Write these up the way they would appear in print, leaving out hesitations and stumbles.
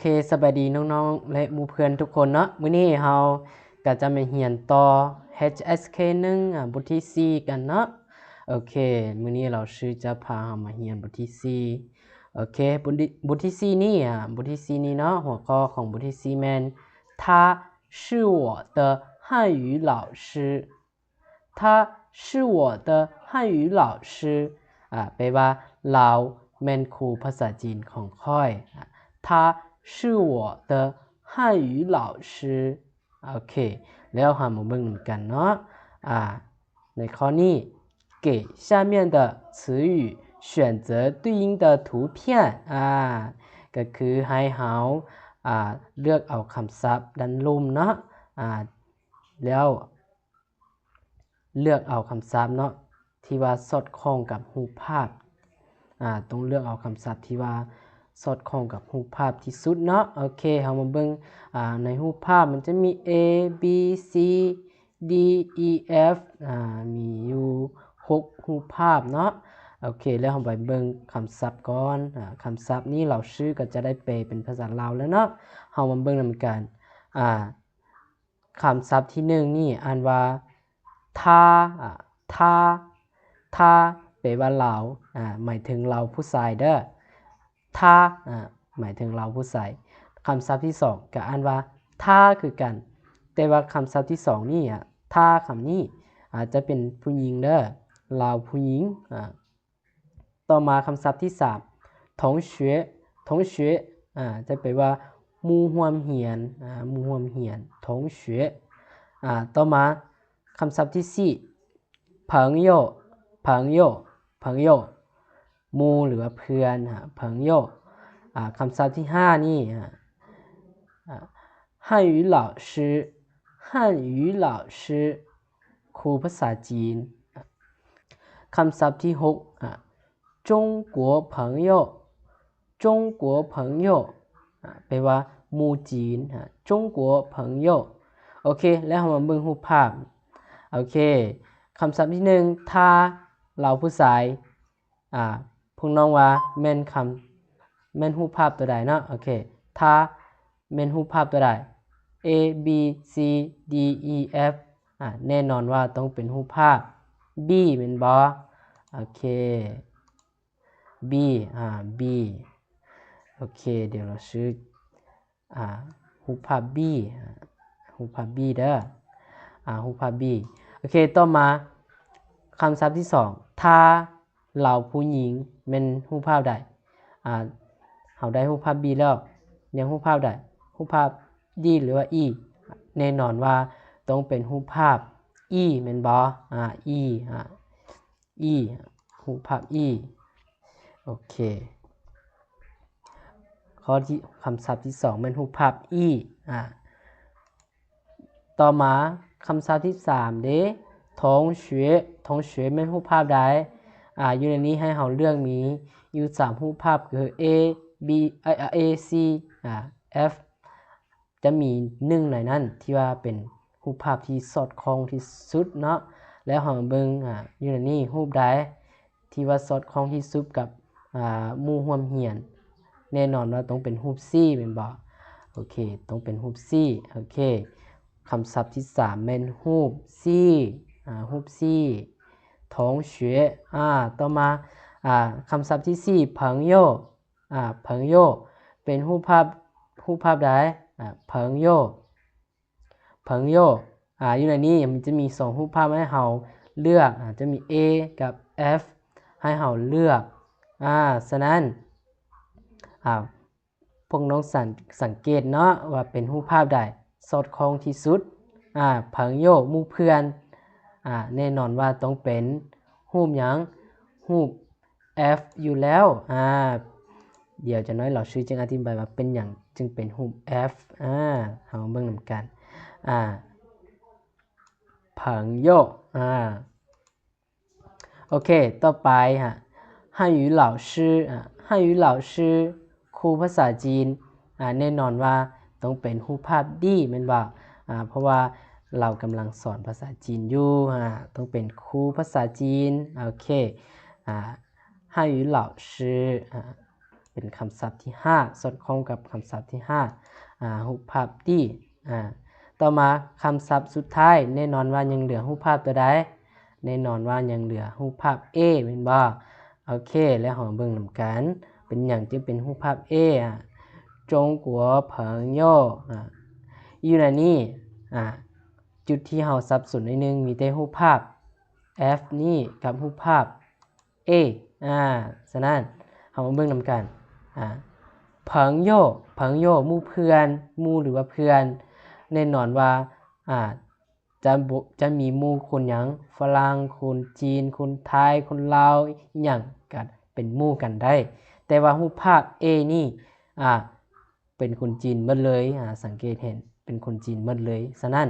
เคสบายดีน้องๆและหมู่เพื่อนทุกคนเนาะมื้อนี้เราก็จะมาเรียนต่อ HSK1 บทที่4กันเนาะโอเคมื้อนี้เราชื่อจะพาเรามาเรียนบทที่4โอเคบทที่4นี้บทที่4นี้เนาะหัวข้อของบทที่4แม่น他是我的汉语老师他是我的汉语老师แปลว่าเราแม่นครูภาษาจีนของค่อย他是我的汉语老师โอเคแล้วเรามาเบิ่งนำกันเนาะในข้อนี้给下面的词语选择对应的图片ก็คือให้เราเลือกเอาคำศัพท์ด้านลุ่มเนาะแล้วเลือกเอาคำศัพท์เนาะที่ว่าสอดคล้องกับรูปภาพต้องเลือกเอาคำศัพท์ที่ว่าสอดคล้องกับรูปภาพที่สุดเนาะโอเคเรามาเบิ่งในรูปภาพมันจะมี A B C D E F มีอยู่6รูปภาพเนาะโอเคแล้วเราไปเบิ่งคำศัพท์ก่อนคำศัพท์นี้เราชื่อก็จะได้แปลเป็นภาษาลาวแล้วเนาะเรามาเบิ่งนำกันคำศัพท์ที่1นี่อ่านว่าท่าแปลว่าเราหมายถึงเราผู้ชายเด้อท่าหมายถึงเราผู้ชายคำศัพท์ที่2ก็อ่านว่าท่าคือกันแต่ว่าคำศัพท์ที่2นี่ท่าคำนี้อาจจะเป็นผู้หญิงเด้อเราผู้หญิงต่อมาคำศัพท์ที่3同学จะแปลว่าหมู่ร่วมเรียน同学ต่อมาคำศัพท์ที่4朋友หมู่หรือว่าเพื่อน朋友คำศัพท์ที่5นี่汉语老师ครูภาษาจีนคำศัพท์ที่6中国朋友แปลว่าหมู่จีน中国朋友โอเคแล้วเรามาเบิ่งรูปภาพโอเคคำศัพท์ที่1ถ้าเราผู้ชายพวกน้องว่าแม่นรูปภาพตัวใดเนาะโอเคถ้าแม่นรูปภาพตัวใด A B C D E F แน่นอนว่าต้องเป็นรูปภาพ B แม่นบ่โอเค B โอเคเดี๋ยวเราชื่อรูปภาพ B เด้อรูปภาพ B โอเคต่อมาคำศัพท์ที่2ถ้าเราผู้หญิงแม่นรูปภาพใดเราได้รูปภาพ B แล้วยังรูปภาพใดรูปภาพ D หรือว่า E แน่นอนว่าต้องเป็นรูปภาพ E แม่นบ่E รูปภาพ E โอเคข้อที่คำศัพท์ที่2แม่นรูปภาพ E ต่อมาคำศัพท์ที่3เด้同学แม่นรูปภาพใดอยู่ในนี้ให้เราเลือกมีอยู่3รูปภาพคือ A B A C F จะมี1ในนั้นที่ว่าเป็นรูปภาพที่สอดคล้องที่สุดเนาะแล้วเราเบิ่งอยู่ในนี้รูปใดที่ว่าสอดคล้องที่สุดกับหมู่ร่วมเรียนแน่นอนว่าต้องเป็นรูป C แม่นบ่โอเคต้องเป็นรูป C โอเคคำศัพท์ที่3แม่นรูป C รูป C 同学ต่อมาคำศัพท์ที่4朋友เป็นรูปภาพใด朋友อยู่ในนี้มันจะมี2รูปภาพให้เราเลือกจะมี A กับ F ให้เราเลือกฉะนั้นพวกน้องสังเกตเนาะว่าเป็นรูปภาพใดสอดคล้องที่สุด朋友หมู่เพื่อนแน่นอนว่าต้องเป็นรูปหยังรูป F อยู่แล้วเดี๋ยวจะน้อยเราชื่อจึงอธิบายว่าเป็นหยังจึงเป็นรูป F เราเบิ่งนำกัน朋友โอเคต่อไป汉语老师ครูภาษาจีนแน่นอนว่าต้องเป็นรูปภาพดีแม่นบ่เพราะว่าเรากำลังสอนภาษาจีนอยู่ต้องเป็นครูภาษาจีนโอเค汉语老师เป็นคำศัพท์ที่5สอดคล้องกับคำศัพท์ที่5รูปภาพดีต่อมาคำศัพท์สุดท้ายแน่นอนว่ายังเหลือรูปภาพตัวใดแน่นอนว่ายังเหลือรูปภาพ A แม่นบ่โอเคแล้วเราเบิ่งนำกันเป็นหยังจึงเป็นรูปภาพ A จงกัวเผิงโยอยู่ในนี้จุดที่เราสับสนนิดนึงมีแต่รูปภาพ F นี่กับรูปภาพ A ฉะนั้นเรามาเบิ่งนำกันเผิงโยหมู่เพื่อนหมู่หรือว่าเพื่อนแน่นอนว่าจะมีหมู่คนหยังฝรั่งคนจีนคนไทยคนลาวหยังกันเป็นหมู่กันได้แต่ว่ารูปภาพ A นี่เป็นคนจีนหมดเลยสังเกตเห็นเป็นคนจีนหมดเลยฉะนั้น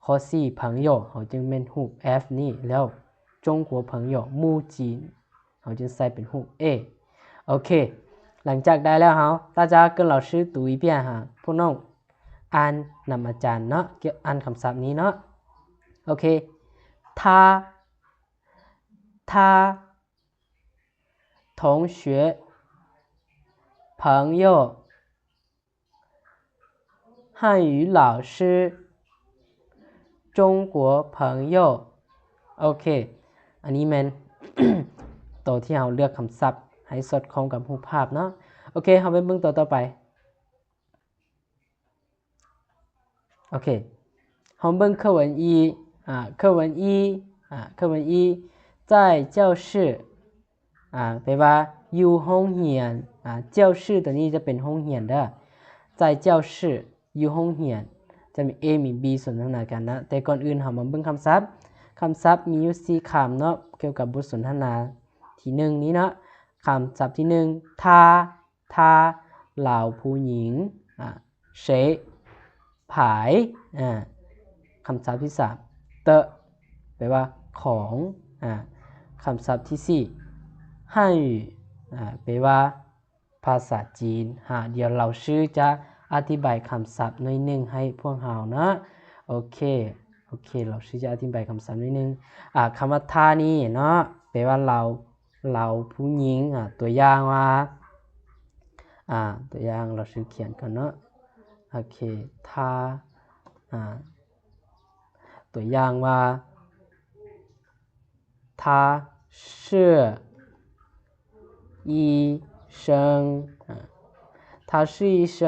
ข้อ4เผิงโยเขาจึงเป็นรูป F นี่แล้วจงกัวเผิงโยหมู่จีนเขาจึงใส่เป็นรูป A โอเคหลังจากได้แล้ว大家跟老师读一遍พวกน้องอ่านนำอาจารย์เนาะอ่านคำศัพท์นี้เนาะโอเค他同学朋友汉语老师中国朋友โอเคอันนี้มัน ตัวที่เราเลือกคำศัพท์ให้สอดคล้องกับรูปภาพเนาะโอเคเราไปเบิ่งตัวต่อไปโอเคเราเบิ่ง课文一课文一在教室แปลว่าอยู่ห้องเรียน教室ตัวนี้จะเป็นห้องเรียนเด้อ在教室อยู่ห้องเรียนจะมี A มี B สนทนากันนะแต่ก่อนอื่นเรามาเบิ่งคำศัพท์มีอยู่4คำเนาะเกี่ยวกับบทสนทนาที่1นี้เนาะคำศัพท์ที่1他เหล่าผู้หญิง谁ผายคำศัพท์ที่3เตะแปลว่าของคำศัพท์ที่4ฮั่น语แปลว่าภาษาจีนเดี๋ยวเราชื่อจะอธิบายคำศัพท์หน่อยนึงให้พวกเรานะโอเคเราชื่อจะอธิบายคำศัพท์หน่อยนึงคำว่าทานี่เนาะแปลว่าเราผู้หญิงตัวอย่างว่าตัวอย่างเราชื่อเขียนกันเนาะโอเคทาตัวอย่างว่า他是医生他是医生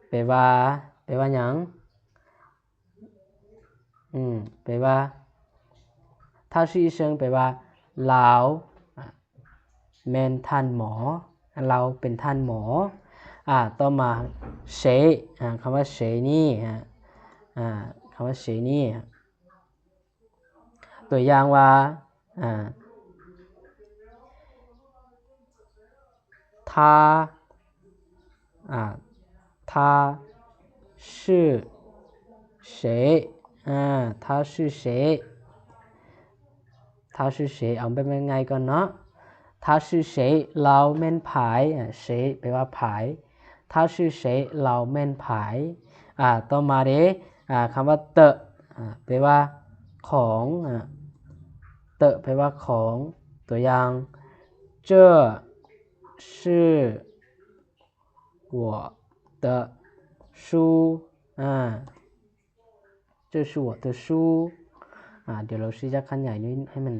แปลว่าหยังแปลว่า他是医生แปลว่าเราแม่นท่านหมอเราเป็นท่านหมอต่อมาเฉยคำว่าเฉยนี่คำว่าเฉยนี่ตัวอย่างว่า他是谁他是谁เอาแบบง่ายๆก่อนเนาะ他是谁เราแม่นผาย谁แปลว่าผาย他是谁เราแม่นผายต่อมาเด้คำว่าเตะแปลว่าของเตะแปลว่าของตัวอย่าง这是我的书这是我的书เดี๋ยวเราชี้จะขั้นใหญ่นิดให้มัน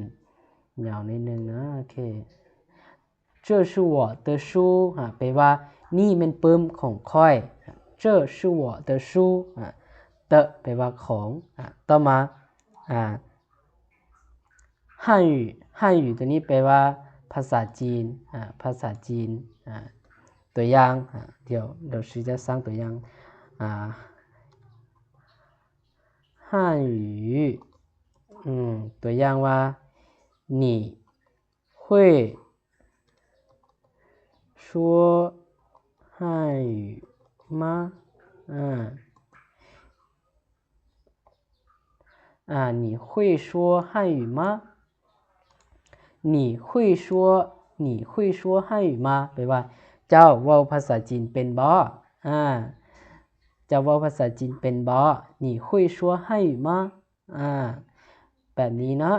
ยาวนิดนึงนะโอเค这是我的书แปลว่านี่เป็นปื้มของค่อย这是我的书เตะแปลว่าของต่อมาฮั่น语ตัวนี้แปลว่าภาษาจีนตัวอย่างเดี๋ยวเราจะสร้างตัวอย่างฮั่น语ตัวอย่างว่า你会说汉语吗你会说汉语吗你会说汉语吗แปลว่าเจ้าเว้าภาษาจีนเป็นบ่เจ้าเว้าภาษาจีนเป็นบ่你会说汉语吗แบบนี้เนาะ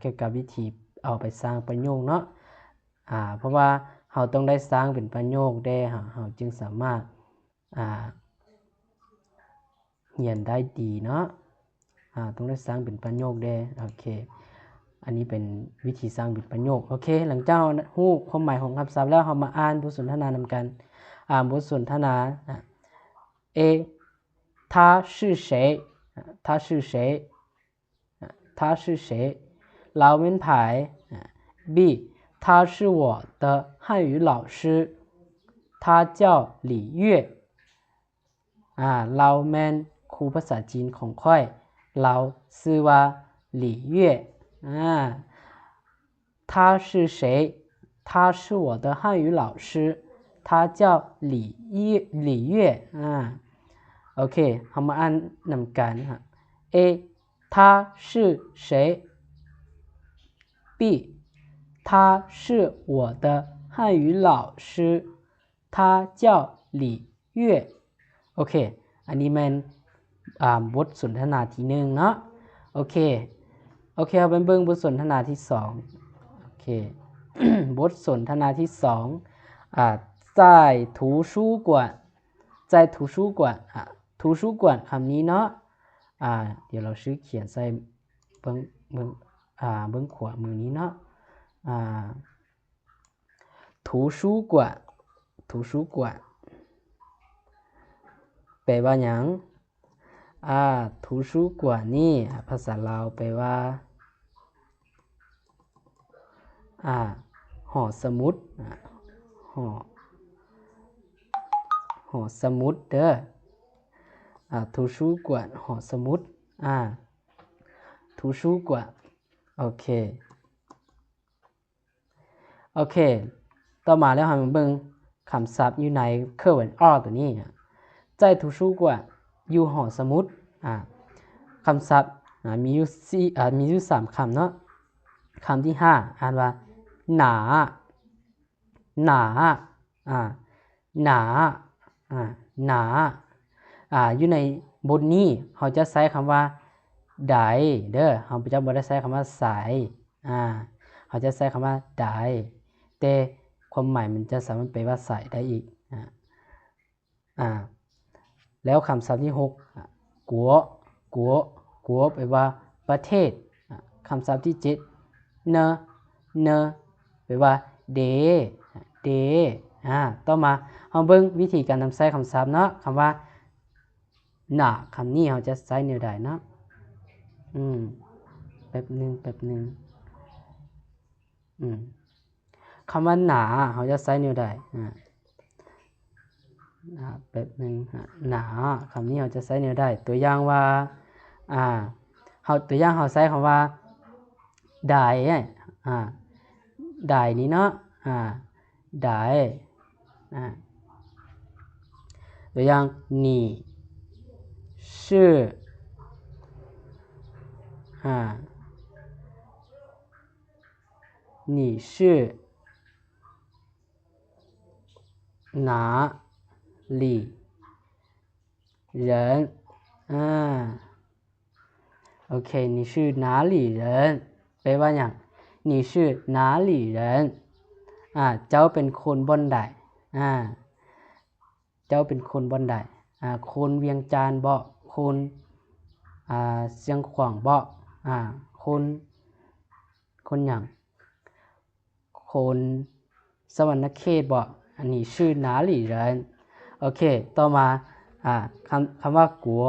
เกี่ยวกับวิธี เอาไปสร้างประโยคเนาะเพราะว่าเราต้องได้สร้างเป็นประโยคได้เราจึงสามารถเรียนได้ดีเนาะต้องได้สร้างเป็นประโยคได้โอเคอันนี้เป็นวิธีสร้างเป็นประโยคโอเคหลังเจ้าฮู้ความหมายของคำศัพท์แล้วเรามาอ่านบทสนทนานำกันบทสนทนาA 他是谁他是谁他是谁เราเป็นไผB 他是我的汉语老师他叫李月เราแม่นครูภาษาจีนของค่อยเราชื่อว่าหลี่เย่他是谁他是我的汉语老师他叫李月โอเคเรามาอ่านนำกันA 他是谁 B 他是我的汉语老师他叫李月โอเคอันนี้มันบทสนทนาที่1เนาะโอเคเอาไปเบิ่งบทสนทนาที่2โอเค บทสนทนาที่2在图书馆在图书馆图书馆คำนี้เนาะเดี๋ยวเราชื่อเขียนใส่เบิ่งขวามือนี้เนาะ图书馆图书馆แปลว่าหยัง图书馆นี่ภาษาลาวแปลว่าหอสมุดหอสมุดเด้อ图书馆หอสมุด图书馆โอเคต่อมาแล้วเรามาเบิ่งคำศัพท์อยู่ในเครื่องวันตัวนี้在图书馆อยู่หอสมุดคำศัพท์มีอยู่3คำเนาะคำที่5อ่านว่าหนาหนาหนาหนาอยู่ในบทนี้เขาจะใช้คำว่าใดเด้อเขาจะบ่ได้ใช้คำว่าสายเขาจะใช้คำว่าใดแต่ความหมายมันจะสามารถแปลว่าสายได้อีกแล้วคำศัพท์ที่6กัวแปลว่าประเทศคำศัพท์ที่7เนแปลว่าเดต่อมาเราเบิ่งวิธีการนำใช้คำศัพท์เนาะคำว่าหนาคำนี้เราจะใช้แนวใดเนาะแป๊บนึงคำว่าหนาเราจะใช้แนวใดแป๊บนึงหนาคำนี้เราจะใช้แนวใดตัวอย่างว่าตัวอย่างเราใช้คำว่าได้ได้นี้เนาะได้ตัวอย่าง你是你是哪里人โอเค你是哪里人แปลว่าอย่าง你是哪里人เจ้าเป็นคนบนใดเจ้าเป็นคนบนใดคนเวียงจันทน์บ่คนเชียงขวางบ่คนหยังคนสวรรณเขตบ่อันนี้ชื่อ哪里人โอเคต่อมาคำว่ากัว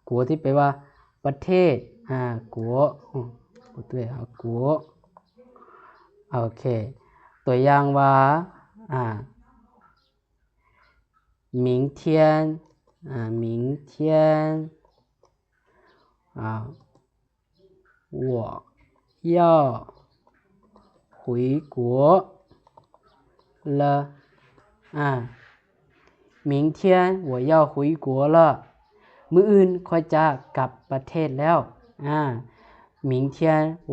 กัวที่แปลว่าประเทศกัวด้วยกัวโอเคตัวอย่างว่า明天我要回国了明天我要回国了มื้ออื่นค่อยจะกลับประเทศแล้ว明天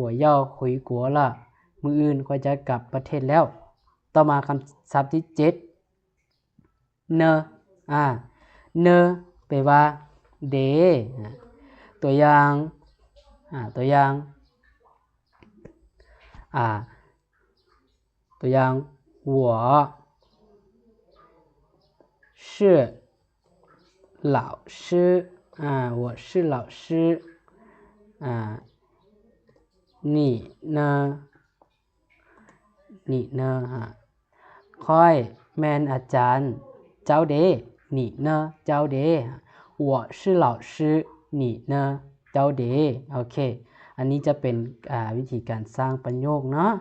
我要回国了มื้ออื่นค่อยจะกลับประเทศแล้วต่อมาคำศัพท์ที่7เนแปลว่าเดตัวอย่าง ตัวอย่าง我是老师我是老师你呢ค่อยแมนอาจารย์เจ้าเด你呢เจ้าเด我是老师你呢เจ้าเดโอเคอันนี้จะเป็นวิธีการสร้างประโยคเนาะ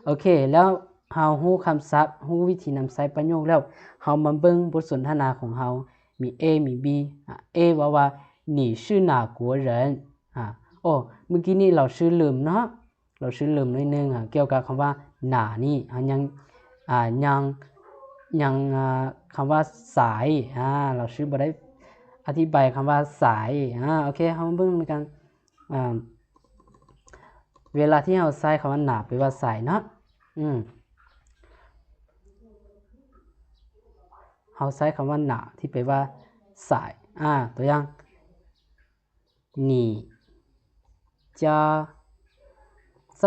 โอเคแล้วเฮาฮู้คำศัพท์ฮู้วิธีนำใช้ประโยคแล้วเฮามาเบิ่งบทสนทนาของเฮามี A มี B A ว่า你是哪国人โอ้เมื่อกี้นี้เราชื่อลืมเนาะเราชื่อลืมนิดนึงเกี่ยวกับคำว่าหนานี่ยังคำว่าสายเราชื่อบ่ได้อธิบายคำว่าสายโอเคเฮาเบิ่งในกันเวลาที่เราใช้คำว่าหนาแปลว่าสายเนาะเราใช้คำว่าหนาที่แปลว่าสายตัวอย่าง你家在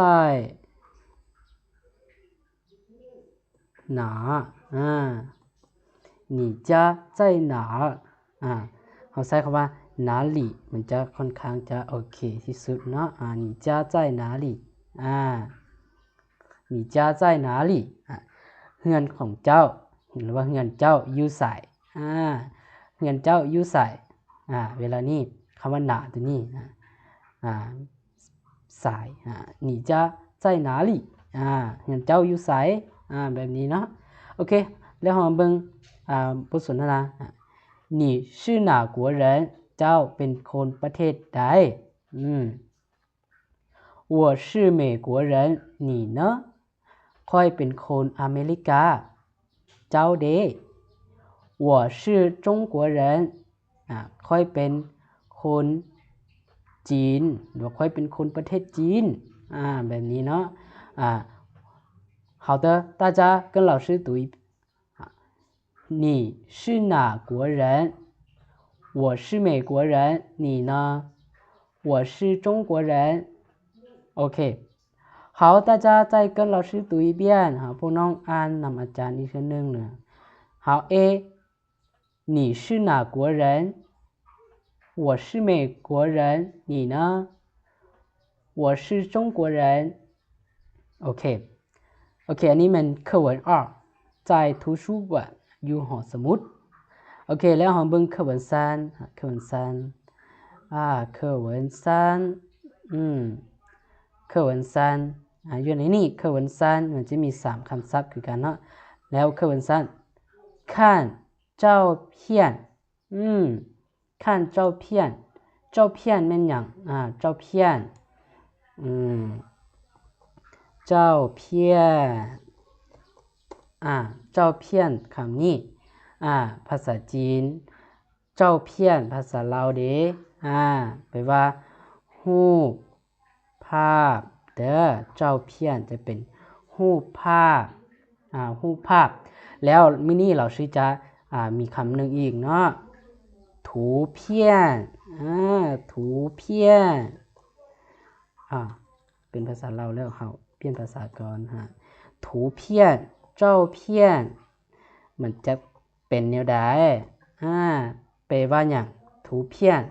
哪你家在哪เราใช้คำว่า哪里มันจะค่อนข้างจะโอเคที่สุดเนาะ你家在哪里你家在哪里เฮือนของเจ้าหรือว่าเฮือนเจ้าอยู่ไสเฮือนเจ้าอยู่ไสเวลานี้คำว่าหนาตัวนี้สาย你家在哪里เฮือนเจ้าอยู่ไสแบบนี้เนาะโอเคแล้วเราเบิ่งบทสนทนา你是哪国人เจ้าเป็นคนประเทศใด我是美国人你呢ค่อยเป็นคนอเมริกาเจ้าเด我是中国人ค่อยเป็นคนจีนหรือค่อยเป็นคนประเทศจีนแบบนี้เนาะ好的大家跟老师读一你是哪国人我是美国人你呢我是中国人 OK好大家再跟老师读一遍พวกน้องอ่านนำอาจารย์อีกครั้งนึงนะ好 A 你是哪国人我是美国人你呢我是中国人 OK อันนี้มัน课文2在图书馆อยู่หอสมุดโอเคแล้วเราเบิ่ง课文3课文3课文3课文3อยู่ในนี้课文3มันจะมี3คำศัพท์คือกันเนาะแล้ว课文3看照片看照片照片แม่นหยัง照片照片照片คำนี้ภาษาจีนเจ้าเพี้ยนภาษาลาวเด้แปลว่ารูปภาพเด้อเจ้าเพี้ยนจะเป็นรูปภาพรูปภาพแล้วมื้อนี้เราชื่อจะมีคำหนึ่งอีกเนาะถูเพี้ยนถูเพี้ยนเป็นภาษาลาวแล้วเฮาเปลี่ยนภาษาก่อนถูเพี้ยนเจ้าเพี้ยนมันจะเป็นแนวใดแปลว่าหยังถูเพี้ยน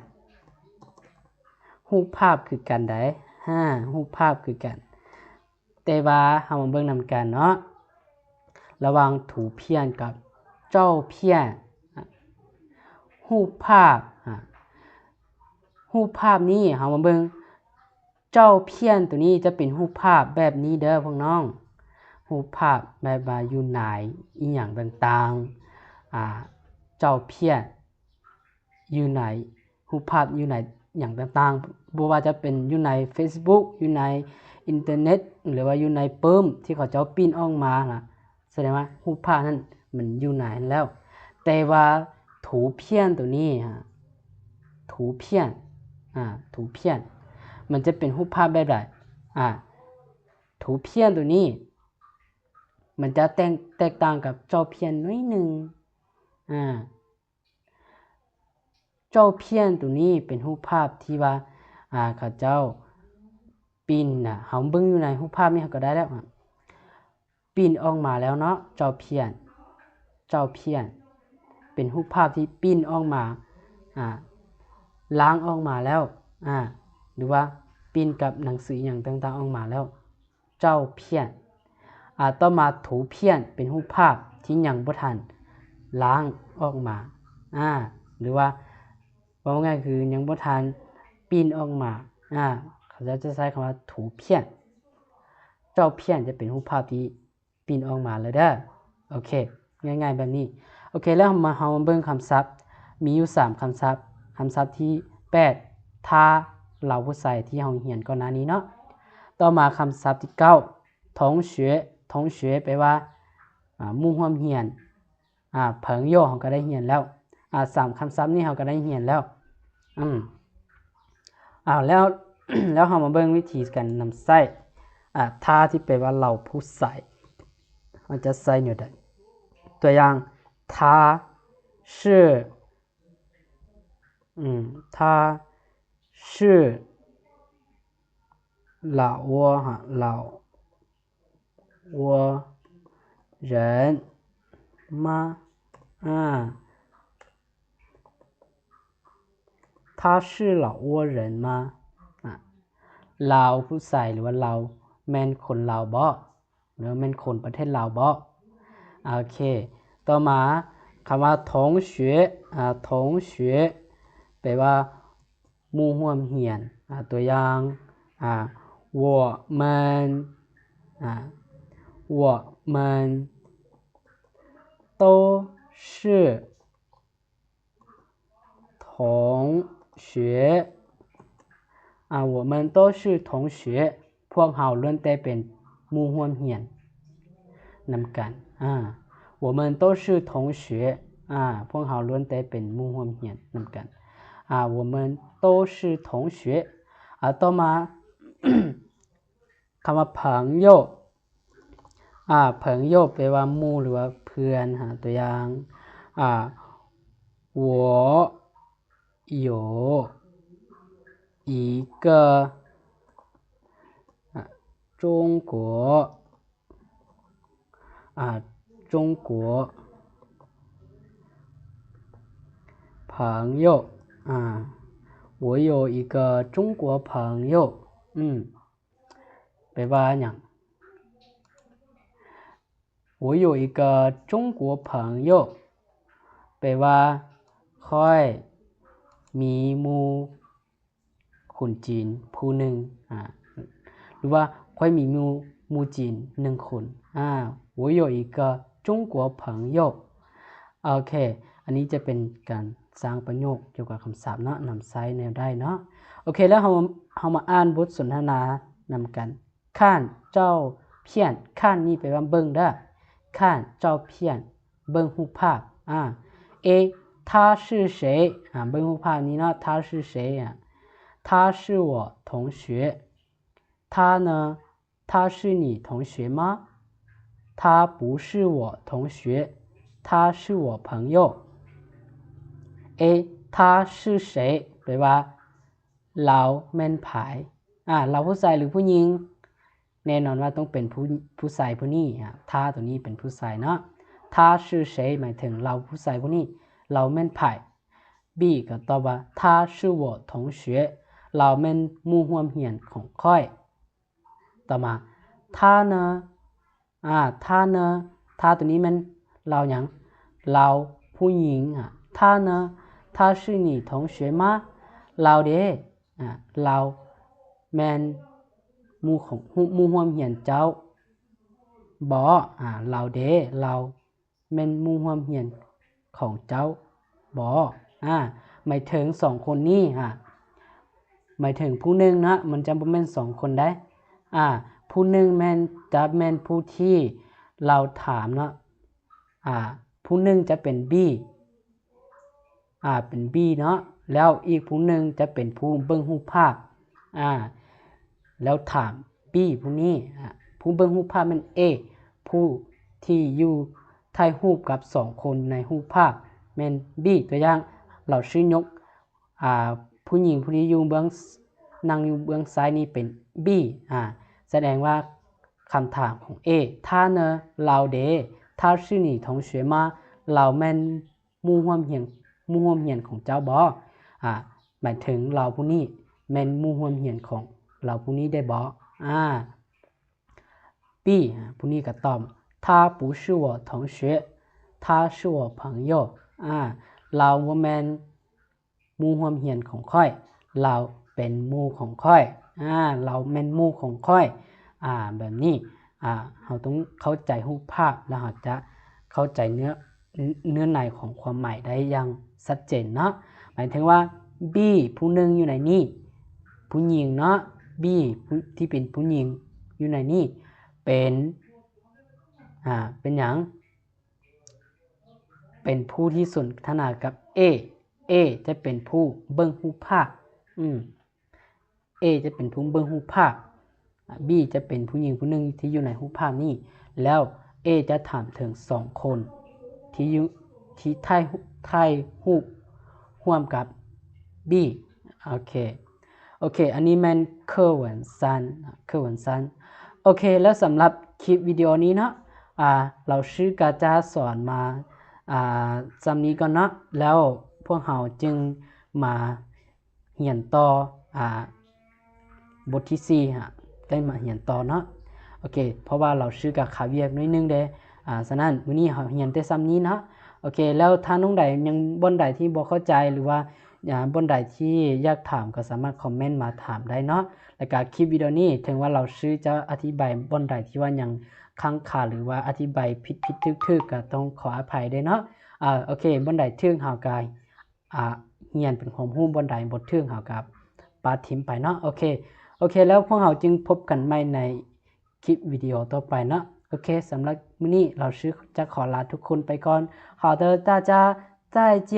รูปภาพคือกันได้รูปภาพคือกันแต่ว่าเฮามาเบิ่งนำกันเนาะระหว่างถูเพี้ยนกับเจ้าเพี้ยนรูปภาพรูปภาพนี้เฮามาเบิ่งเจ้าเพี้ยนตัวนี้จะเป็นรูปภาพแบบนี้เด้อพวกน้องรูปภาพแบบว่าอยู่ไหนอีหยังต่างๆเจ้าเพี้ยนอยู่ไหนรูปภาพอยู่ไหนอย่างต่างๆบ่ว่าจะเป็นอยู่ใน Facebook อยู่ในอินเทอร์เน็ตหรือว่าอยู่ในเปิ้มที่เขาเจ้าปิ้นออกมาแสดงว่ารูปภาพนั้นมันอยู่ไหนแล้วแต่ว่าถูเพี้ยนตัวนี้ถูเพี้ยนถูเพี้ยนมันจะเป็นรูปภาพแบบใดถูเพี้ยนตัวนี้มันจะแตกต่างกับเจ้าเพี้ยนน้อยนึงเจ้าเพี้ยนตัวนี้เป็นรูปภาพที่ว่าเขาเจ้า ปิ่นน่ะเฮาเบิ่งอยู่ในรูปภาพนี้เฮาก็ได้แล้วปิ่นออกมาแล้วเนาะเจ้าเพี้ยนเป็นรูปภาพที่ปิ้นออกมาล้างออกมาแล้วหรือว่าปิ้นกับหนังสืออย่างต่างๆออกมาแล้วเจ้าเพี้ยนต่อมาถูเพี้ยนเป็นรูปภาพที่ยังบ่ทันล้างออกมาหรือว่าว่าง่ายคือยังบ่ทันปิ้นออกมาเขาจะใช้คำว่าถูเพี้ยนเจ้าเพี้ยนจะเป็นรูปภาพที่ปิ้นออกมาเลยเด้อโอเคง่ายๆแบบนี้โอเคแล้วเฮามาเบิ่งคำศัพท์มีอยู่3คำศัพท์ที่8ถ้าเราผู้ใส่ที่เฮาเรียนก่อนหน้านี้เนาะต่อมาคำศัพท์ที่9同学แปลว่าหมู่ร่วมเรียนเพิงโยเฮาก็ได้เรียนแล้ว3คำศัพท์นี้เฮาก็ได้เรียนแล้วแล้ว แล้วเฮามาเบิ่งวิธีการนำใช้ถ้าที่แปลว่าเราผู้ใส่มันจะใส่อยู่ได้ตัวอย่าง他是他是老挝人吗他是老挝人吗เราผู้ใส่หรือว่าเราแม่นคนลาวบ่หรือแม่นคนประเทศลาวบ่โอเคต่อมาคำว่า同学แปลว่าหมู่ร่วมเรียนตัวอย่าง我们都是同学我们都是同学พวกเฮาล้วนแต่เป็นหมู่ร่วมเรียนนำกัน我们都是同学พวกเฮาล้วนแต่เป็นหมู่ร่วมเรียนนำกัน我们都是同学ต่อมา คำว่าเพิงโยเพิงโยแปลว่าหมู่หรือว่าเพื่อนตัวอย่าง我有一个中国朋友我有一个中国朋友แปลว่าหยัง我有一个中国朋友แปลว่าค่อยมีหมู่คนจีนผู้หนึ่งหรือว่าค่อยมีหมู่จีน1คน我有一个中国朋友โอเคอันนี้จะเป็นการสร้างประโยคเกี่ยวกับคำศัพท์เนาะนำใช้แนวได้เนาะโอเคแล้วเรามาอ่านบทสนทนานำกันข้านเจ้าเพี้ยนข้านนี่แปลว่าเบิ่งเด้อข้านเจ้าเพี้ยนเบิ่งรูปภาพ他是谁เบิ่งรูปภาพนี้เนาะ他是谁他是我同学他呢他是你同学吗他不是我同学他是我朋友他是谁แปลว่าเราแม่นไผเราผู้ชายหรือผู้หญิงแน่นอนว่าต้องเป็นผู้ชายผู้นี้ถ้าตัวนี้เป็นผู้ชายเนาะ他是谁หมายถึงเราผู้ชายผู้นี้เราแม่นไผ B ก็ตอบว่า他是我同学เราแม่นหมู่ร่วมเรียนของค่อยต่อมา他呢他ตัวนี้มันเราหยังเราผู้หญิง他呢他是你同学吗เราเด้เราแม่นหมู่ร่วมเรียนเจ้าบ่เราเด้เราแม่นหมู่ร่วมเรียนของเจ้าบ่หมายถึง2คนนี้หมายถึงผู้หนึ่งนะมันจะบ่แม่น2คนได้ผู้หนึ่งแม่นจะแม่นผู้ที่เราถามเนาะผู้หนึ่งจะเป็น B เป็น B เนาะแล้วอีกผู้หนึ่งจะเป็นผู้เบิ่งรูปภาพแล้วถาม B ผู้นี้ผู้เบิ่งรูปภาพมัน A ผู้ที่อยู่ถ่ายรูปกับ2คนในรูปภาพแม่น B ตัวอย่างเราชื่อยกผู้หญิงผู้ที่อยู่เบื้อง นั่งอยู่เบื้องซ้ายนี่เป็น B แสดงว่าคำถามของ A 他呢เราเด他是你同学吗เราแม่นหมู่ร่วมเรียนของเจ้าบ่หมายถึงเราผู้นี้แม่นหมู่ร่วมเรียนของเราผู้นี้ได้บ่B ผู้นี้ก็ตอบ他不是我同学他是我朋友เราบ่แม่นหมู่ร่วมเรียนของค่อยเราเป็นหมู่ของค่อยเราแม่นหมู่ของค่อยแบบนี้เราต้องเข้าใจรูปภาพแล้วเราจะเข้าใจเนื้อในของความหมายได้อย่างชัดเจนเนาะหมายถึงว่า B ผู้หนึ่งอยู่ในนี้ผู้หญิงเนาะ B ที่เป็นผู้หญิงอยู่ในนี้เป็นหยังเป็นผู้ที่สนทนากับ A จะเป็นผู้เบิ่งรูปภาพA จะเป็นผู้เบิ่งรูปภาพB จะเป็นผู้หญิงผู้หนึ่งที่อยู่ในรูปภาพนี้แล้ว A จะถามถึง2คนที่ถ่ายรูปร่วมกับ B โอเคอันนี้แม่น课文3โอเคแล้วสำหรับคลิปวิดีโอนี้เนาะเราชื่อก็จะสอนมาจำนี้ก่อนเนาะแล้วพวกเราจึงมาเรียนต่อบทที่4ได้มาเรียนต่อเนาะโอเคเพราะว่าเราชื่อกับขาเวียกน้อยนึงเด้ฉะนั้นมื้อนี้เราเรียนแต่ซ้ำนี้เนาะโอเคแล้วถ้าน้องใดยังบ่ใดที่บ่เข้าใจหรือว่าบ่ใดที่อยากถามก็สามารถคอมเมนต์มาถามได้เนาะแล้วก็คลิปวิดีโอนี้ถึงว่าเราชื่อจะอธิบายบ่ใดที่ว่ายังค้างคาหรือว่าอธิบายผิดทึกๆก็ต้องขออภัยด้วยเนาะโอเคบ่ใดทึกเฮาก็เรียนเป็นความรู้บ่ใดบ่ทึกเฮาก็ปาทิ้งไปเนาะโอเคแล้วพวกเราจึงพบกันใหม่ในคลิปวิดีโอต่อไปเนาะโอเคสำหรับมื้อนี้เราจะขอลาทุกคนไปก่อน好的大家再见